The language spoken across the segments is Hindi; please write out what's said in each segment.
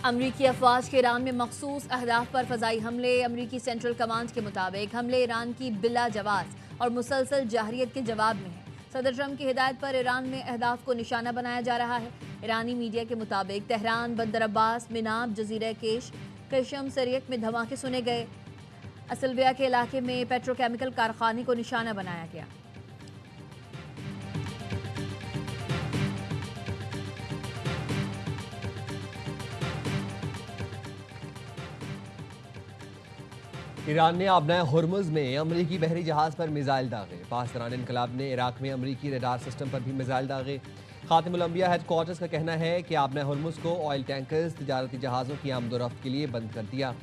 अमरीकी अफवाज के ईरान में मखसूस अहदाफ पर फजाई हमले। अमरीकी सेंट्रल कमांड के मुताबिक हमले ईरान की बिला जवाब और मुसलसल जाहरियत के जवाब में है। सदर ट्रंप की हिदायत पर ईरान में अहदाफ को निशाना बनाया जा रहा है। ईरानी मीडिया के मुताबिक तेहरान, बंदर अब्बास, मिनाब, जजीरा केश, कशम सरियक में धमाके सुने गए। असलविया के इलाके में पेट्रोकेमिकल कारखाने को निशाना बनाया गया। ईरान ने आबना हुर्मुज़ में अमरीकी बहरी जहाज़ पर मिसाइल दागे। पाकिस्तान इनकलाब ने इराक में अमरीकी रडार सिस्टम पर भी मिसाइल दागे। खातिमुल अंबिया हेडक्वार्टर्स का कहना है कि आबना हुर्मुज़ को ऑयल टैंकर्स, तिजारती जहाज़ों की आमदोरफ्त के लिए बंद कर दिया।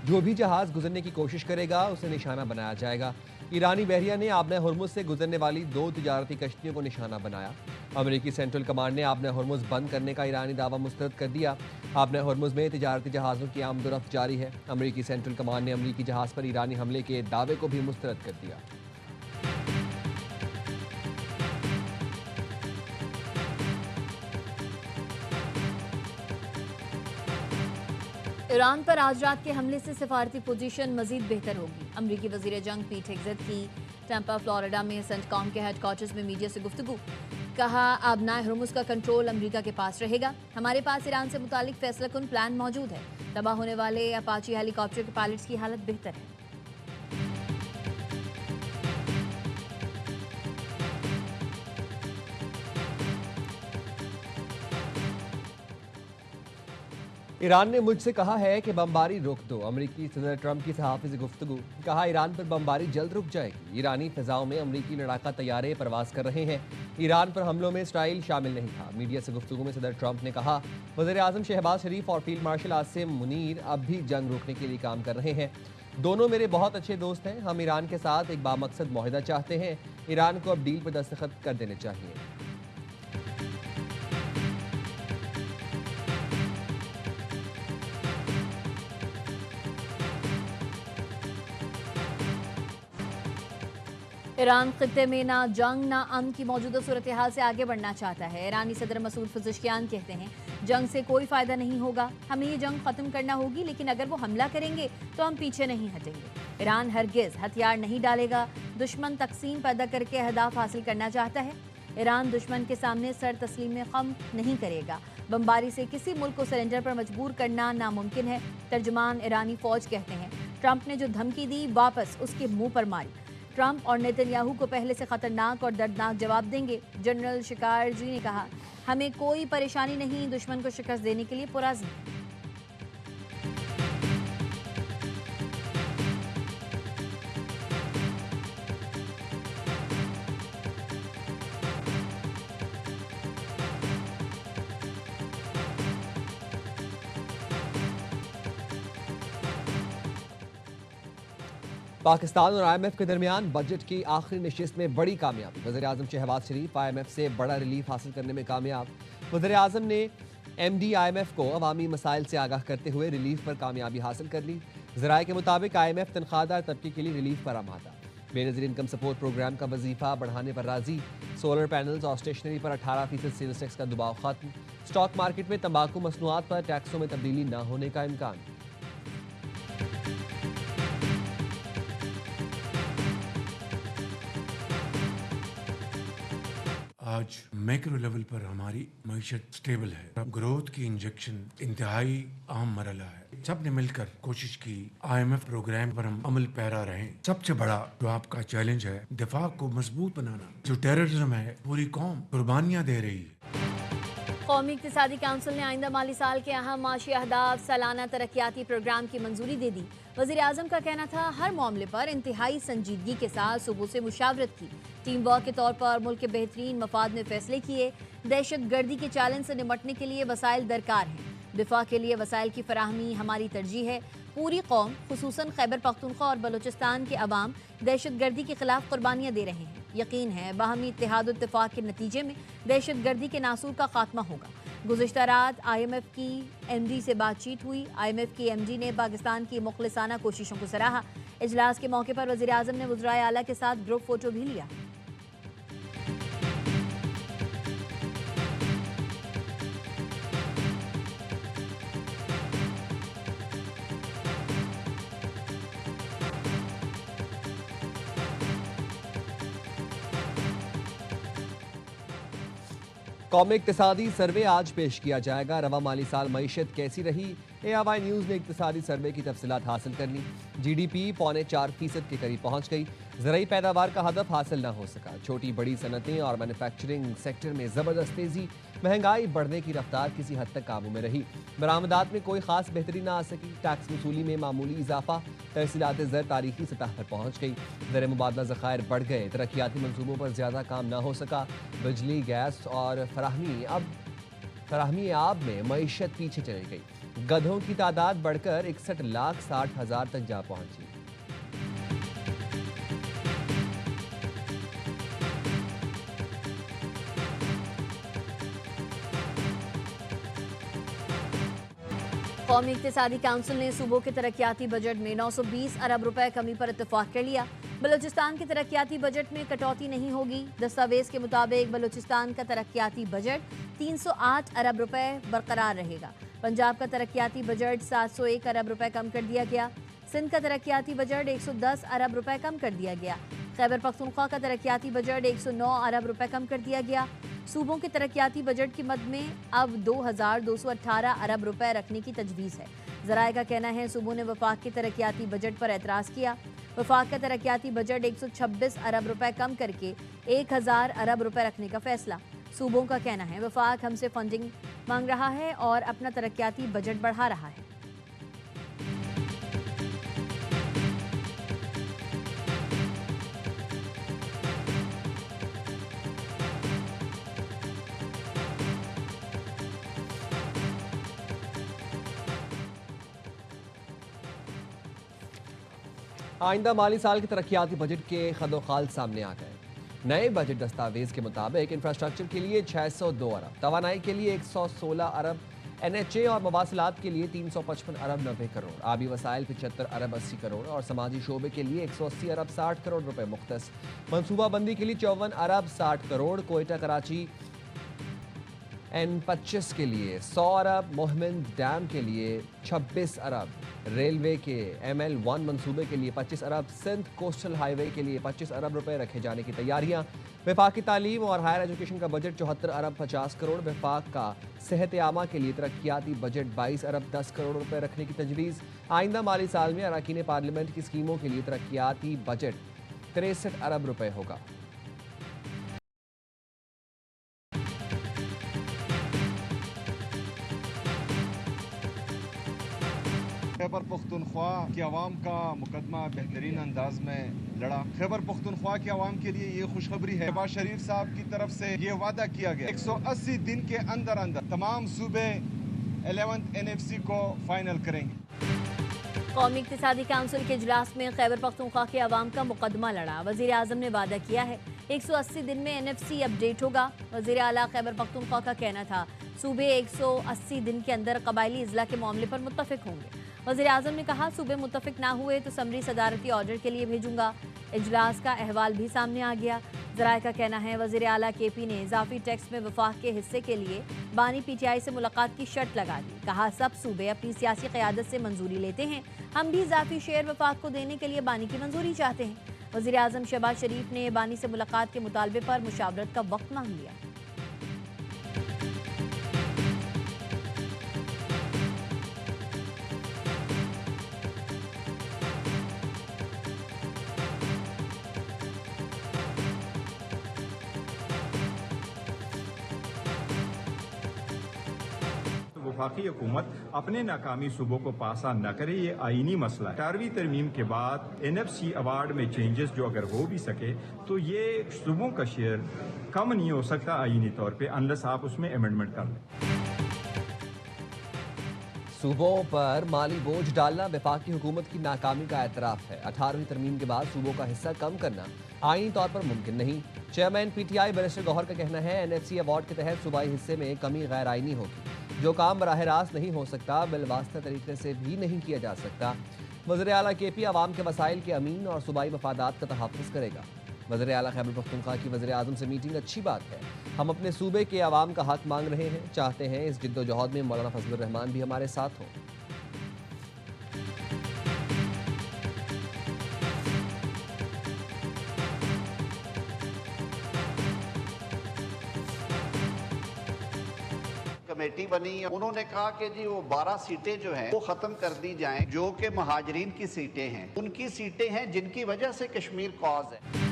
जो भी जहाज़ गुजरने की कोशिश करेगा उसे निशाना बनाया जाएगा। ईरानी बहरिया ने आबना हुर्मुज़ से गुजरने वाली 2 तिजारती कश्तियों को निशाना बनाया। अमरीकी सेंट्रल कमांड ने आबना हुर्मुज़ बंद करने का ईरानी दावा मुस्तरद कर दिया। आबना हुर्मुज़ में तिजारती जहाज़ों की आमदोरफ्त जारी है। अमरीकी सेंट्रल कमांड ने अमरीकी जहाज़ पर ईरानी हमले के दावे को भी मुस्तरद कर दिया। ईरान पर आज रात के हमले से सिफारती पोजीशन मजीद बेहतर होगी। अमरीकी वजीर जंग पीट हेग्सेथ की टैंपा फ्लोरिडा में सेंटकॉम के हेडक्वार्टर्स में मीडिया से गुफ्तगू। कहा, आबना हुर्मुज़ का कंट्रोल अमरीका के पास रहेगा। हमारे पास ईरान से मुतालिक फैसलाकुन प्लान मौजूद है। तबाह होने वाले अपाची हेलीकॉप्टर के पायलट्स की हालत बेहतर है। ईरान ने मुझसे कहा है कि बमबारी रोक दो। अमरीकी सदर ट्रंप की सहाफ़ी से गुफ्तगू। कहा, ईरान पर बमबारी जल्द रुक जाएगी। ईरानी फिजाओं में अमरीकी लड़ाका तैयारे परवास कर रहे हैं। ईरान पर हमलों में इसराइल शामिल नहीं था। मीडिया से गुफ्तगू में सदर ट्रंप ने कहा, वज़ीर आज़म शहबाज शरीफ और फील्ड मार्शल आसिम मुनीर अब भी जंग रोकने के लिए काम कर रहे हैं। दोनों मेरे बहुत अच्छे दोस्त हैं। हम ईरान के साथ एक बामकसद मुआहदा चाहते हैं। ईरान को अब डील पर दस्तखत कर देने चाहिए। ईरान खित्ते में ना जंग ना अमन की मौजूदा सूरत हाल से आगे बढ़ना चाहता है। ईरानी सदर मसूद पज़ेश्कियान कहते हैं, जंग से कोई फ़ायदा नहीं होगा। हमें ये जंग ख़त्म करना होगी, लेकिन अगर वो हमला करेंगे तो हम पीछे नहीं हटेंगे। ईरान हरगिज़ हथियार नहीं डालेगा। दुश्मन तकसीम पैदा करके अहदाफ हासिल करना चाहता है। ईरान दुश्मन के सामने सर तस्लीम में खम नहीं करेगा। बमबारी से किसी मुल्क को सरेंडर पर मजबूर करना नामुमकिन है। तर्जुमान ईरानी फ़ौज कहते हैं, ट्रंप ने जो धमकी दी वापस उसके मुंह पर मारी। ट्रंप और नेतन्याहू को पहले से खतरनाक और दर्दनाक जवाब देंगे। जनरल शिकारजी ने कहा, हमें कोई परेशानी नहीं, दुश्मन को शिकस्त देने के लिए पुराज़ी हैं। पाकिस्तान और IMF के दरमियान बजट की आखिरी नशिस्त में बड़ी कामयाबी। वज़ीर आज़म शहबाज शरीफ IMF से बड़ा रिलीफ हासिल करने में कामयाब। वज़ीर आज़म ने MD IMF को अवामी मसाइल से आगाह करते हुए रिलीफ पर कामयाबी हासिल कर ली। ज़राए के मुताबिक IMF तनख्वाहदार तबके के लिए रिलीफ पर आमादा। बेनज़ीर इनकम सपोर्ट प्रोग्राम का वजीफा बढ़ाने पर राजी। सोलर पैनल्स और स्टेशनरी पर 18% सेल्स टैक्स का दबाव खत्म। स्टॉक मार्केट में तंबाकू मसनूआत पर टैक्सों में तब्दीली न होने का इम्कान। आज मैक्रो लेवल पर हमारी मईशत स्टेबल है। अब ग्रोथ की इंजेक्शन इंतहाई अहम मरला है। सबने मिलकर कोशिश की IMF प्रोग्राम पर हम अमल पैरा रहे। सबसे बड़ा जो आपका चैलेंज है, दिफा को मजबूत बनाना। जो टेररिज्म है, पूरी कौम कुर्बानियां दे रही है। कौमी इक़्तिसादी काउंसिल ने आइंदा माली साल के अहम माशी अहदाफ सालाना तरक्याती प्रोग्राम की मंजूरी दे दी। वज़ीर आज़म का कहना था, हर मामले पर इंतहाई संजीदगी के साथ सूबों से मुशावरत की। टीम वर्क के तौर पर मुल्क के बेहतरीन मफाद में फैसले किए। दहशत गर्दी के चैलेंज से निपटने के लिए वसाइल दरकार हैं। दिफा के लिए वसाइल की फराहमी हमारी तरजीह है। पूरी कौम खुसूसन खैबर पख्तूनख्वा और बलूचिस्तान के अवाम दहशत गर्दी के खिलाफ कुर्बानियाँ दे रहे हैं। यकीन है बाहमी इत्तेहाद और इत्तेफाक के नतीजे में दहशत गर्दी के नासूर का खात्मा होगा। गुज़िश्ता रात IMF की MD से बातचीत हुई। IMF की MD ने पाकिस्तान की मुखलिसाना कोशिशों को सराहा। इजलास के मौके पर वज़ीर आज़म ने वज़राए आला के साथ ग्रुप फोटो भी लिया। कौमी इक्तिसादी सर्वे आज पेश किया जाएगा। रवा माली साल मईशत कैसी रही? ARY न्यूज़ ने इक्तिसादी सर्वे की तफसीलात हासिल कर ली। GDP 4.25% के करीब पहुंच गई। ज़राई पैदावार का हदफ हासिल न हो सका। छोटी बड़ी सनतें और मैन्युफैक्चरिंग सेक्टर में ज़बरदस्त तेज़ी। महंगाई बढ़ने की रफ्तार किसी हद तक काबू में रही। बरामदात में कोई खास बेहतरी न आ सकी। टैक्स वसूली में मामूली इजाफा। तहसीलात ज़र तारीखी सतह पर पहुंच गई। ज़र मुबादला ज़खायर बढ़ गए। तरक्याती मनसूबों पर ज़्यादा काम न हो सका। बिजली, गैस और फराहमी आब में मईशत पीछे चली गई। गधों की तादाद बढ़कर 61,60,000 तक जा पहुंची। कौमी इक्तिसादी काउंसिल ने सूबों के तरक्याती बजट में 920 अरब रुपए कमी पर इत्तेफाक कर लिया। बलूचिस्तान के तरक्याती बजट में कटौती नहीं होगी। दस्तावेज के मुताबिक बलूचिस्तान का तरक्याती बजट 308 अरब रुपए बरकरार रहेगा। पंजाब का तरक्याती बजट 701 अरब रुपए कम कर दिया गया। सिंध का तरक्याती बजट 110 अरब रुपए कम कर दिया गया। खैबर पख्तूनख्वा का तरक्याती बजट 109 अरब रुपए कम कर दिया गया। सूबों के तरक्याती बजट की मद में अब 2,218 अरब रुपए रखने की तजवीज़ है। ज़राए का कहना है सूबों ने वफाक के तरक्याती बजट पर एतराज़ किया। वफाक का तरक्याती बजट 126 अरब रुपए कम करके 1,000 अरब रुपए रखने का फैसला। सूबों का कहना है वफाक हमसे फंडिंग मांग रहा है और अपना तरक्याती बजट बढ़ा रहा है। आइंदा माली साल के तरक्याती बजट के खदोखाल सामने आ गए। नए बजट दस्तावेज के मुताबिक इंफ्रास्ट्रक्चर के लिए 602 अरब, तवानाई के लिए 116 अरब, NHA और मवासलात के लिए 355 अरब 90 करोड़, आबी वसाइल 75 अरब 80 करोड़ और समाजी शोबे के लिए 180 अरब 60 करोड़ रुपए मुख्तस। मनसूबाबंदी के लिए 54 अरब 60 करोड़, कोयटा कराची N25 के लिए 100 अरब, मोहम्मद डैम के लिए 26 अरब, रेलवे के ML1 मंसूबे के लिए 25 अरब, सिंध कोस्टल हाईवे के लिए 25 अरब रुपए रखे जाने की तैयारियां। वफाकी तालीम और हायर एजुकेशन का बजट 74 अरब 50 करोड़। वफाक का सेहत आमा के लिए तरक्याती बजट 22 अरब 10 करोड़ रुपए रखने की तजवीज़। आइंदा माली साल में अरकान पार्लियामेंट की स्कीमों के लिए तरक्याती बजट 63 अरब रुपए होगा। खैबर पख्तूनख्वा की आवाम का मुकदमा बेहतरीन अंदाज में लड़ा। खैबर पख्तूनख्वा की आवाम के लिए ये खुशखबरी है, शहबाज शरीफ साहब की तरफ से ये वादा किया गया 180 दिन के अंदर अंदर तमाम सूबे 11th NFC को फाइनल करेंगे। कौमी इक्तिसादी काउंसिल के इजलास में खैबर पख्तूनख्वा के अवाम का मुकदमा लड़ा। वज़ीर आज़म ने वादा किया है 180 दिन में NFC अपडेट होगा। वज़ीर आला खैबर पख्तूनख्वा का कहना था सूबे 180 दिन के अंदर कबायली इजला के मामले पर मुत्तफिक होंगे। वज़ीर आज़म ने कहा सूबे मुत्तफिक ना हुए तो समरी सदारती ऑर्डर के लिए भेजूंगा। इजलास का अहवाल भी सामने आ गया। ज़राए का कहना है वज़ीर आला KP ने इजाफी टैक्स में वफाक के हिस्से के लिए बानी PTI से मुलाकात की शर्त लगा दी। कहा सब सूबे अपनी सियासी क़यादत से मंजूरी लेते हैं, हम भी इजाफी शेयर वफाक को देने के लिए बानी की मंजूरी चाहते हैं। वज़ीर आज़म शहबाज शरीफ ने बानी से मुलाकात के मुतालबे पर मुशावरत का वक्त मांग लिया। वफाकी हुकूमत अपने नाकामी सूबों को पास ऑन न करे, ये आईनी मसला है। 18वीं तरमीम के बाद NFC अवार्ड में चेंजेस जो अगर हो भी सके तो ये सूबों का शेयर कम नहीं हो सकता आईनी तौर पे अनलेस आप उसमें अमेंडमेंट कर लें। सूबों पर माली बोझ डालना वफाकी हुकूमत की नाकामी का एतराफ़ है। 18वीं तरमीम के बाद सूबों का हिस्सा कम करना आईनी तौर पर मुमकिन नहीं। चेयरमैन PTI बैरिस्टर गौहर का कहना है NFC अवार्ड के तहत सूबाई हिस्से में कमी गैर आईनी होगी। जो काम बराह रास्त नहीं हो सकता बिलवास्ता तरीके से भी नहीं किया जा सकता। वज़ीर आला KP आवाम के वसाइल के अमीन और सूबाई मफादात का तहफ़्फ़ुज़ करेगा। वज़ीर आला खैबर पख्तूनख्वा की वज़ीर आज़म से मीटिंग अच्छी बात है। हम अपने सूबे के आवाम का हक मांग रहे हैं, चाहते हैं इस जिद्दोजहद में मौलाना फजलुर रहमान भी हमारे साथ हों। कमेटी बनी है, उन्होंने कहा कि जी वो 12 सीटें जो हैं वो खत्म कर दी जाएं, जो कि महाजरीन की सीटें हैं, उनकी सीटें हैं जिनकी वजह से कश्मीर कॉज है।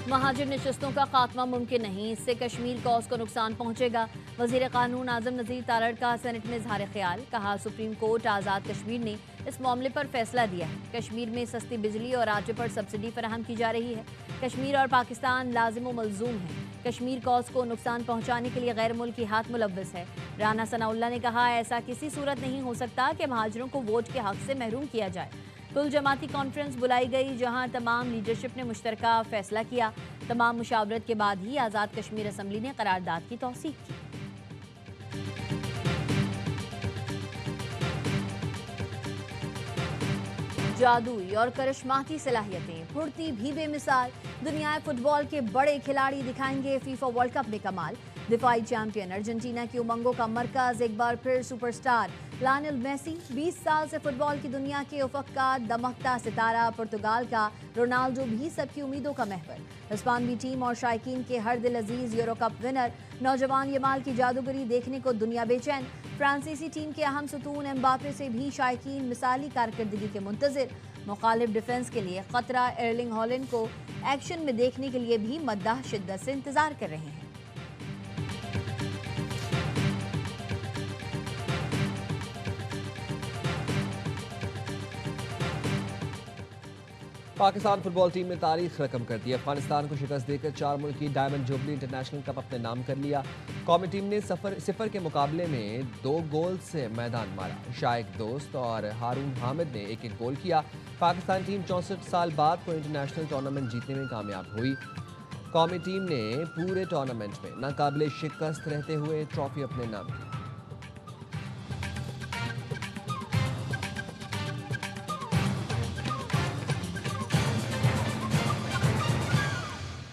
महाजिर नशस्तों का खात्मा मुमकिन नहीं, इससे कश्मीर कॉज को नुकसान पहुंचेगा। वजीर कानून आजम नज़ीर तारड़ का सेनेट में इजहार ख्याल, कहा सुप्रीम कोर्ट आज़ाद कश्मीर ने इस मामले पर फैसला दिया है। कश्मीर में सस्ती बिजली और राज्य पर सब्सिडी फराहम की जा रही है। कश्मीर और पाकिस्तान लाजिम व मलजूम है। कश्मीर कॉज को नुकसान पहुंचाने के लिए गैर मुल्की हाथ मुलव्वस है। राना सनाउल्लाह ने कहा, ऐसा किसी सूरत नहीं हो सकता कि महाजिरों को वोट के हक से महरूम किया जाए। कुल जमाती कॉन्फ्रेंस बुलाई गई, जहां तमाम लीडरशिप ने मुश्तरका फैसला किया। तमाम मुशावरत के बाद ही आज़ाद कश्मीर असम्बली ने करारदाद की तौसीक की। जादुई और करिश्माती सलाहियतें, फुर्ती भी बेमिसाल, दुनिया फुटबॉल के बड़े खिलाड़ी दिखाएंगे फीफा वर्ल्ड कप में कमाल। दिफाई चैंपियन अर्जेंटीना की उमंगों का मरकज एक बार फिर सुपरस्टार लायनेल मेसी। 20 साल से फुटबॉल की दुनिया के उफक का दमकता सितारा, पुर्तगाल का रोनाल्डो भी सबकी उम्मीदों का महवर। हिस्पानवी टीम और शायकीन के हर दिल अजीज यूरो कप विनर नौजवान यमाल की जादूगरी देखने को दुनिया बेचैन। फ्रांसीसी टीम के अहम सुतून एम्बापे से भी शायकीन मिसाली कारकर्दगी के मुंतजिर। मुखालिफ डिफेंस के लिए खतरा, एर्लिंग हॉलैंड को एक्शन में देखने के लिए भी मद्दाह शिद्दत से इंतजार कर रहे हैं। पाकिस्तान फुटबॉल टीम ने तारीख रकम कर दी। अफगानिस्तान को शिकस्त देकर 4 मुल्की डायमंड जुबली इंटरनेशनल कप अपने नाम कर लिया। कौमी टीम ने सिफर के मुकाबले में 2 गोल से मैदान मारा। शाइक दोस्त और हारून हामिद ने एक गोल किया। पाकिस्तान टीम 64 साल बाद कोई इंटरनेशनल टूर्नामेंट जीतने में कामयाब हुई। कौमी टीम ने पूरे टूर्नामेंट में नाकाबिले शिकस्त रहते हुए ट्रॉफी अपने नाम की।